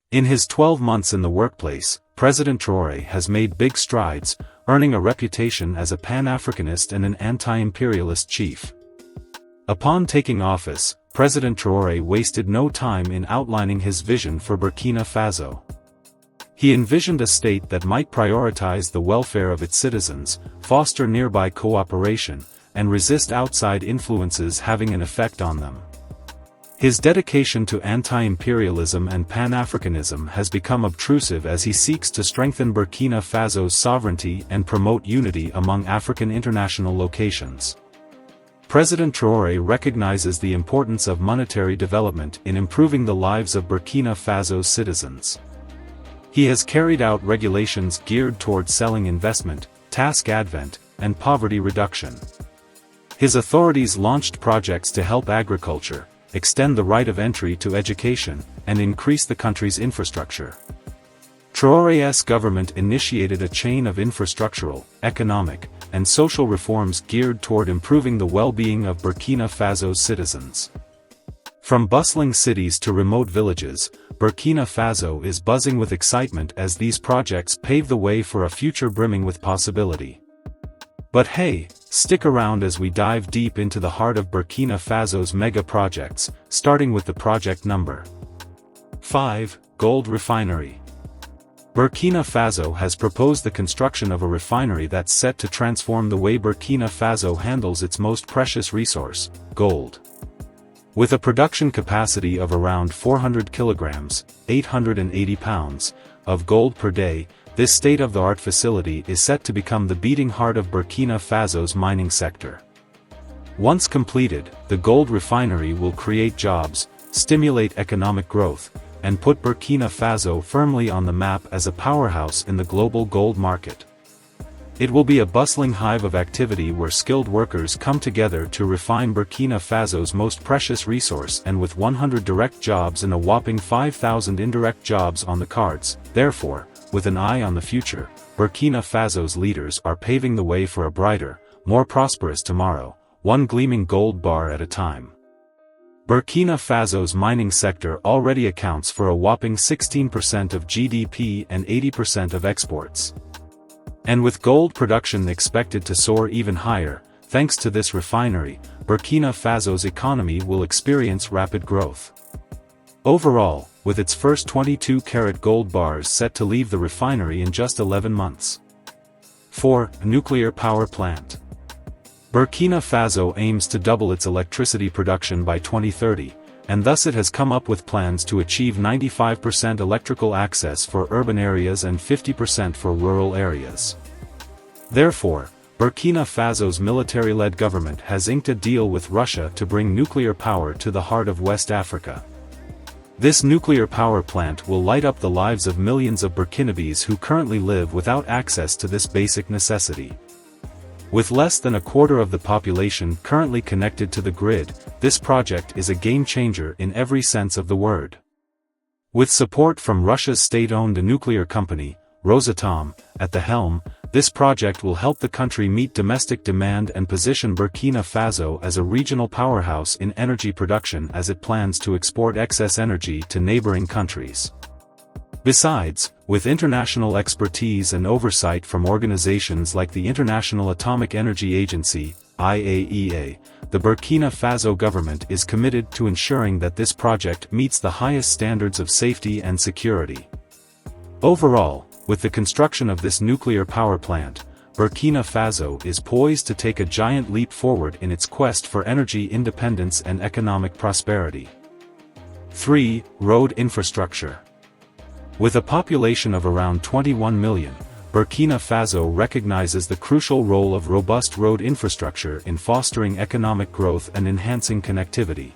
In his 12 months in the workplace, President Traoré has made big strides, earning a reputation as a Pan-Africanist and an anti-imperialist chief. Upon taking office, President Traoré wasted no time in outlining his vision for Burkina Faso. He envisioned a state that might prioritize the welfare of its citizens, foster nearby cooperation, and resist outside influences having an effect on them. His dedication to anti-imperialism and Pan-Africanism has become obtrusive as he seeks to strengthen Burkina Faso's sovereignty and promote unity among African international locations. President Traoré recognizes the importance of monetary development in improving the lives of Burkina Faso's citizens. He has carried out regulations geared toward selling investment, tax advent, and poverty reduction. His authorities launched projects to help agriculture, extend the right of entry to education, and increase the country's infrastructure. Traoré's government initiated a chain of infrastructural, economic, and social reforms geared toward improving the well-being of Burkina Faso's citizens. From bustling cities to remote villages, Burkina Faso is buzzing with excitement as these projects pave the way for a future brimming with possibility. But hey, stick around as we dive deep into the heart of Burkina Faso's mega projects, starting with the project number 5, Gold Refinery. Burkina Faso has proposed the construction of a refinery that's set to transform the way Burkina Faso handles its most precious resource, gold. With a production capacity of around 400 kilograms, 880 pounds, of gold per day, this state-of-the-art facility is set to become the beating heart of Burkina Faso's mining sector. Once completed, the gold refinery will create jobs, stimulate economic growth, and put Burkina Faso firmly on the map as a powerhouse in the global gold market. It will be a bustling hive of activity where skilled workers come together to refine Burkina Faso's most precious resource, and with 100 direct jobs and a whopping 5,000 indirect jobs on the cards. Therefore, with an eye on the future, Burkina Faso's leaders are paving the way for a brighter, more prosperous tomorrow, one gleaming gold bar at a time. Burkina Faso's mining sector already accounts for a whopping 16% of GDP and 80% of exports. And with gold production expected to soar even higher, thanks to this refinery, Burkina Faso's economy will experience rapid growth. Overall, with its first 22-carat gold bars set to leave the refinery in just 11 months. 4. Nuclear power plant. Burkina Faso aims to double its electricity production by 2030, and thus it has come up with plans to achieve 95% electrical access for urban areas and 50% for rural areas. Therefore, Burkina Faso's military-led government has inked a deal with Russia to bring nuclear power to the heart of West Africa. This nuclear power plant will light up the lives of millions of Burkinabés who currently live without access to this basic necessity. With less than a quarter of the population currently connected to the grid, this project is a game-changer in every sense of the word. With support from Russia's state-owned nuclear company, Rosatom, at the helm, this project will help the country meet domestic demand and position Burkina Faso as a regional powerhouse in energy production as it plans to export excess energy to neighboring countries. Besides, with international expertise and oversight from organizations like the International Atomic Energy Agency, IAEA, the Burkina Faso government is committed to ensuring that this project meets the highest standards of safety and security. Overall, with the construction of this nuclear power plant, Burkina Faso is poised to take a giant leap forward in its quest for energy independence and economic prosperity. 3. Road infrastructure. With a population of around 21 million, Burkina Faso recognizes the crucial role of robust road infrastructure in fostering economic growth and enhancing connectivity.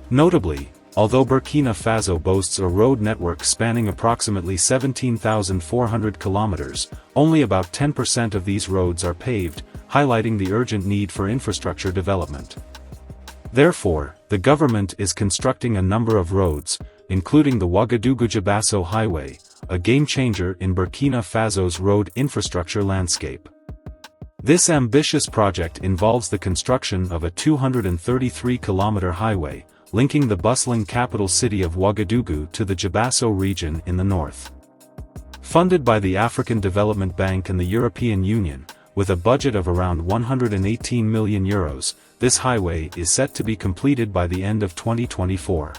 Notably, although Burkina Faso boasts a road network spanning approximately 17,400 kilometers, only about 10% of these roads are paved, highlighting the urgent need for infrastructure development. Therefore, the government is constructing a number of roads, including the Ouagadougou-Djibasso highway, a game-changer in Burkina Faso's road infrastructure landscape. This ambitious project involves the construction of a 233-kilometer highway, linking the bustling capital city of Ouagadougou to the Djibasso region in the north. Funded by the African Development Bank and the European Union, with a budget of around €118 million, this highway is set to be completed by the end of 2024.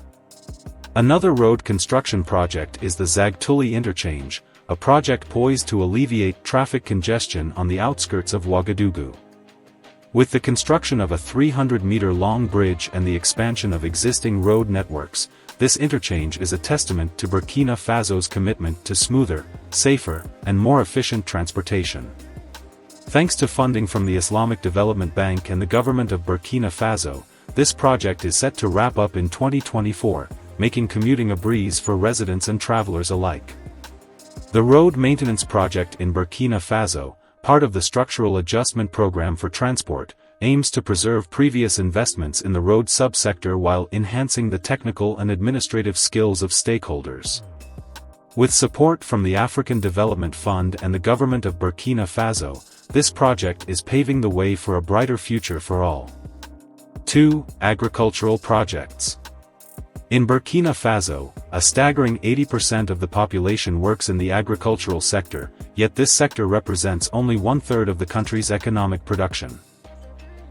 Another road construction project is the Zagtuli interchange, a project poised to alleviate traffic congestion on the outskirts of Ouagadougou. With the construction of a 300-meter-long bridge and the expansion of existing road networks, this interchange is a testament to Burkina Faso's commitment to smoother, safer, and more efficient transportation. Thanks to funding from the Islamic Development Bank and the government of Burkina Faso, this project is set to wrap up in 2024, making commuting a breeze for residents and travelers alike. The road maintenance project in Burkina Faso, part of the Structural Adjustment Program for Transport, aims to preserve previous investments in the road subsector while enhancing the technical and administrative skills of stakeholders. With support from the African Development Fund and the government of Burkina Faso, this project is paving the way for a brighter future for all. 2. Agricultural projects. In Burkina Faso, a staggering 80% of the population works in the agricultural sector, yet this sector represents only one-third of the country's economic production.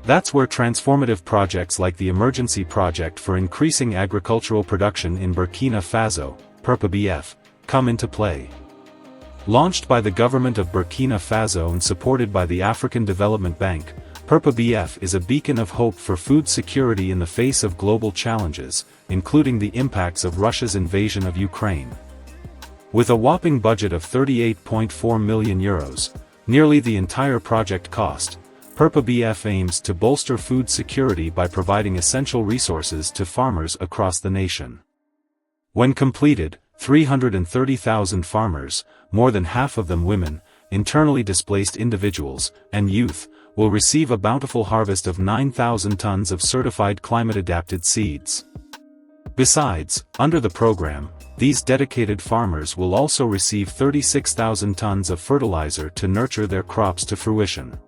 That's where transformative projects like the Emergency Project for Increasing Agricultural Production in Burkina Faso, PURPA-BF, come into play. Launched by the government of Burkina Faso and supported by the African Development Bank, PURPA-BF is a beacon of hope for food security in the face of global challenges, including the impacts of Russia's invasion of Ukraine. With a whopping budget of €38.4 million, nearly the entire project cost, PURPA-BF aims to bolster food security by providing essential resources to farmers across the nation. When completed, 330,000 farmers, more than half of them women, internally displaced individuals, and youth, will receive a bountiful harvest of 9,000 tons of certified climate-adapted seeds. Besides, under the program, these dedicated farmers will also receive 36,000 tons of fertilizer to nurture their crops to fruition.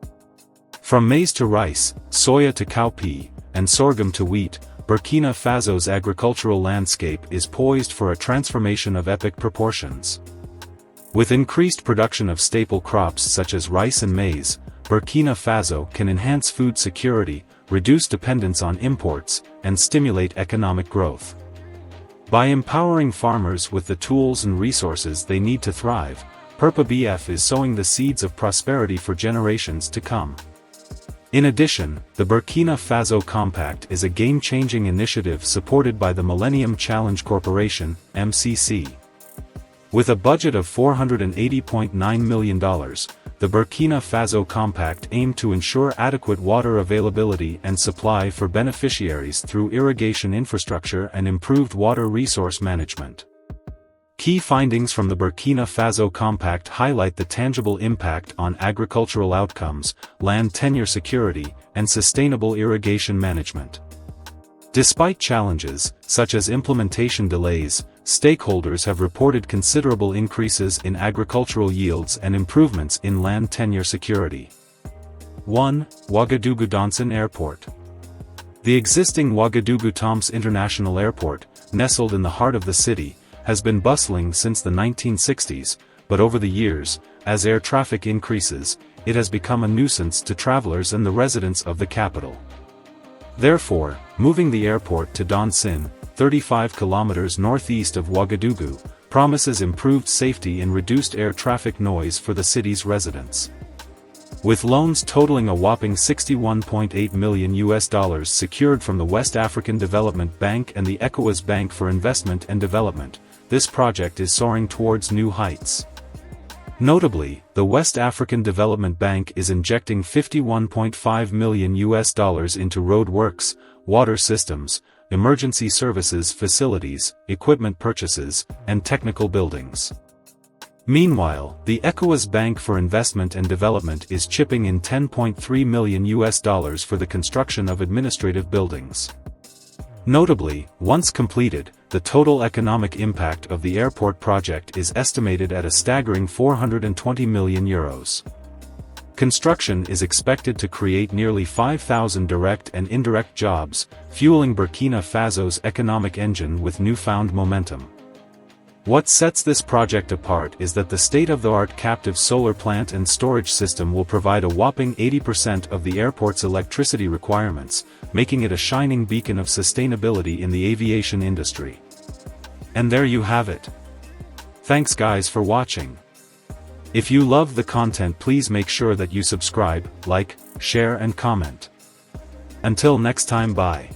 From maize to rice, soya to cowpea, and sorghum to wheat, Burkina Faso's agricultural landscape is poised for a transformation of epic proportions. With increased production of staple crops such as rice and maize, Burkina Faso can enhance food security, reduce dependence on imports, and stimulate economic growth. By empowering farmers with the tools and resources they need to thrive, PURPA-BF is sowing the seeds of prosperity for generations to come. In addition, the Burkina Faso Compact is a game-changing initiative supported by the Millennium Challenge Corporation, MCC. With a budget of $480.9 million, the Burkina Faso Compact aimed to ensure adequate water availability and supply for beneficiaries through irrigation infrastructure and improved water resource management. Key findings from the Burkina Faso Compact highlight the tangible impact on agricultural outcomes, land tenure security, and sustainable irrigation management. Despite challenges, such as implementation delays, stakeholders have reported considerable increases in agricultural yields and improvements in land tenure security. 1. Ouagadougou-Donsin Airport. The existing Ouagadougou-Taamsê International Airport, nestled in the heart of the city, has been bustling since the 1960s, but over the years, as air traffic increases, it has become a nuisance to travelers and the residents of the capital. Therefore, moving the airport to Donsin, 35 kilometers northeast of Ouagadougou, promises improved safety and reduced air traffic noise for the city's residents. With loans totaling a whopping $61.8 million secured from the West African Development Bank and the ECOWAS Bank for Investment and Development, this project is soaring towards new heights. Notably, the West African Development Bank is injecting $51.5 million into roadworks, water systems, emergency services facilities, equipment purchases, and technical buildings. Meanwhile, the ECOWAS Bank for Investment and Development is chipping in $10.3 million for the construction of administrative buildings. Notably, once completed, the total economic impact of the airport project is estimated at a staggering €420 million. Construction is expected to create nearly 5,000 direct and indirect jobs, fueling Burkina Faso's economic engine with newfound momentum. What sets this project apart is that the state-of-the-art captive solar plant and storage system will provide a whopping 80% of the airport's electricity requirements, making it a shining beacon of sustainability in the aviation industry. And there you have it. Thanks guys for watching. If you love the content, please make sure that you subscribe, like, share and comment. Until next time, bye.